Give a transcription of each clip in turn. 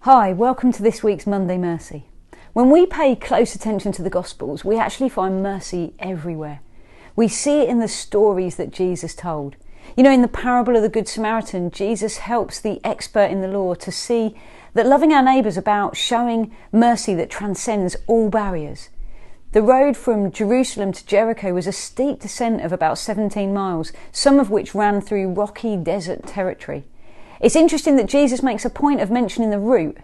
Hi, welcome to this week's Monday Mercy. When we pay close attention to the Gospels, we actually find mercy everywhere. We see it in the stories that Jesus told. You know, in the parable of the Good Samaritan, Jesus helps the expert in the law to see that loving our neighbours is about showing mercy that transcends all barriers. The road from Jerusalem to Jericho was a steep descent of about 17 miles, some of which ran through rocky desert territory. It's interesting that Jesus makes a point of mentioning the route,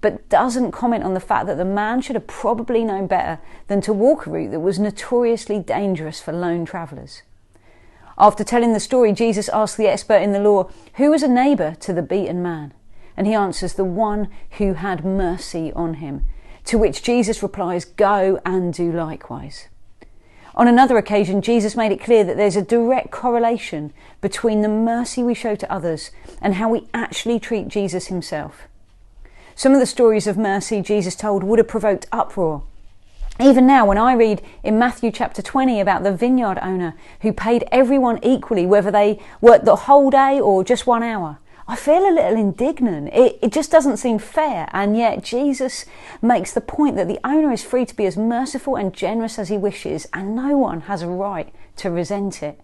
but doesn't comment on the fact that the man should have probably known better than to walk a route that was notoriously dangerous for lone travellers. After telling the story, Jesus asks the expert in the law, who was a neighbour to the beaten man? And he answers, the one who had mercy on him. To which Jesus replies, go and do likewise. On another occasion, Jesus made it clear that there's a direct correlation between the mercy we show to others and how we actually treat Jesus himself. Some of the stories of mercy Jesus told would have provoked uproar. Even now, when I read in Matthew chapter 20 about the vineyard owner who paid everyone equally, whether they worked the whole day or just 1 hour, I feel a little indignant. It just doesn't seem fair, and yet Jesus makes the point that the owner is free to be as merciful and generous as he wishes, and no one has a right to resent it.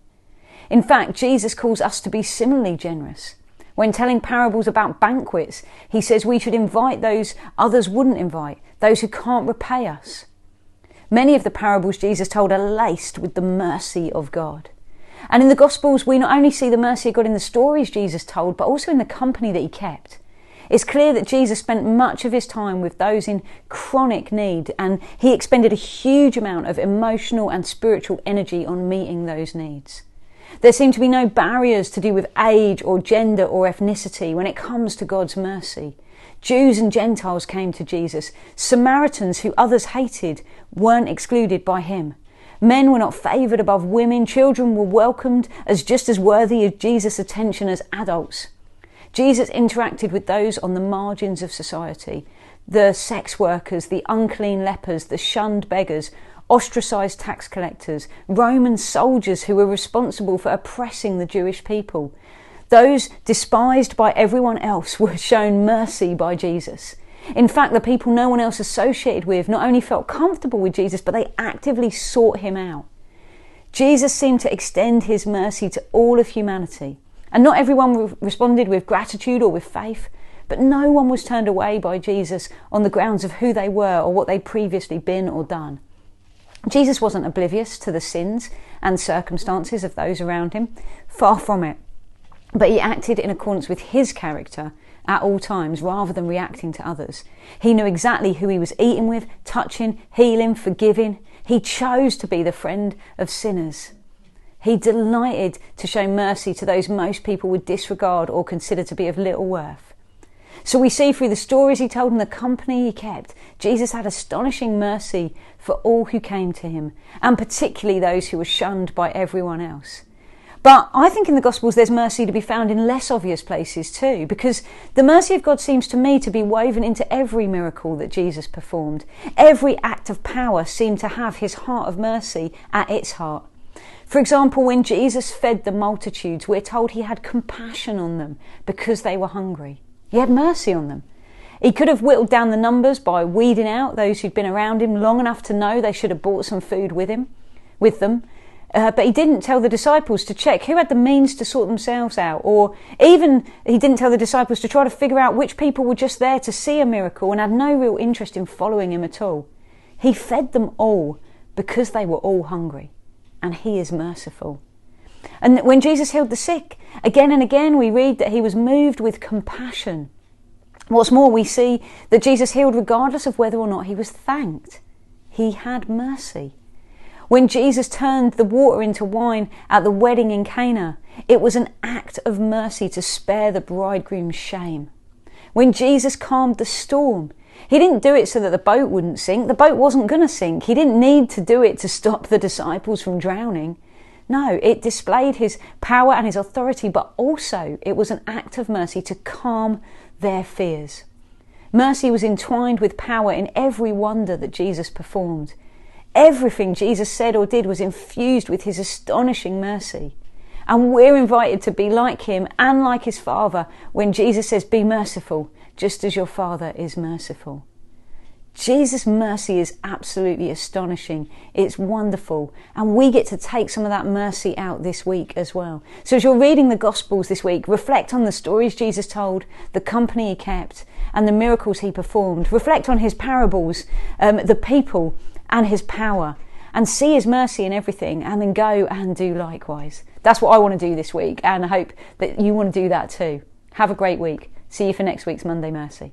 In fact, Jesus calls us to be similarly generous. When telling parables about banquets, he says we should invite those others wouldn't invite, those who can't repay us. Many of the parables Jesus told are laced with the mercy of God. And in the Gospels, we not only see the mercy of God in the stories Jesus told, but also in the company that he kept. It's clear that Jesus spent much of his time with those in chronic need, and he expended a huge amount of emotional and spiritual energy on meeting those needs. There seem to be no barriers to do with age or gender or ethnicity when it comes to God's mercy. Jews and Gentiles came to Jesus. Samaritans, who others hated, weren't excluded by him. Men were not favoured above women. Children were welcomed as just as worthy of Jesus' attention as adults. Jesus interacted with those on the margins of society. The sex workers, the unclean lepers, the shunned beggars, ostracised tax collectors, Roman soldiers who were responsible for oppressing the Jewish people. Those despised by everyone else were shown mercy by Jesus. In fact, the people no one else associated with not only felt comfortable with Jesus, but they actively sought him out. Jesus seemed to extend his mercy to all of humanity. And not everyone responded with gratitude or with faith, but no one was turned away by Jesus on the grounds of who they were or what they'd previously been or done. Jesus wasn't oblivious to the sins and circumstances of those around him. Far from it. But he acted in accordance with his character at all times, rather than reacting to others. He knew exactly who he was eating with, touching, healing, forgiving. He chose to be the friend of sinners. He delighted to show mercy to those most people would disregard or consider to be of little worth. So we see through the stories he told and the company he kept, Jesus had astonishing mercy for all who came to him, and particularly those who were shunned by everyone else. But I think in the Gospels there's mercy to be found in less obvious places too, because the mercy of God seems to me to be woven into every miracle that Jesus performed. Every act of power seemed to have his heart of mercy at its heart. For example, when Jesus fed the multitudes, we're told he had compassion on them because they were hungry. He had mercy on them. He could have whittled down the numbers by weeding out those who'd been around him long enough to know they should have brought some food with them. But he didn't tell the disciples to check who had the means to sort themselves out, or even he didn't tell the disciples to try to figure out which people were just there to see a miracle and had no real interest in following him at all. He fed them all because they were all hungry, and he is merciful. And when Jesus healed the sick, again and again we read that he was moved with compassion. What's more, we see that Jesus healed regardless of whether or not he was thanked. He had mercy. When Jesus turned the water into wine at the wedding in Cana, it was an act of mercy to spare the bridegroom's shame. When Jesus calmed the storm, he didn't do it so that the boat wouldn't sink. The boat wasn't going to sink. He didn't need to do it to stop the disciples from drowning. No, it displayed his power and his authority, but also it was an act of mercy to calm their fears. Mercy was entwined with power in every wonder that Jesus performed. Everything Jesus said or did was infused with his astonishing mercy. And we're invited to be like him and like his Father when Jesus says, be merciful, just as your Father is merciful. Jesus' mercy is absolutely astonishing. It's wonderful. And we get to take some of that mercy out this week as well. So as you're reading the Gospels this week, reflect on the stories Jesus told, the company he kept, and the miracles he performed. Reflect on his parables, the people, and his power. And see his mercy in everything, and then go and do likewise. That's what I want to do this week, and I hope that you want to do that too. Have a great week. See you for next week's Monday Mercy.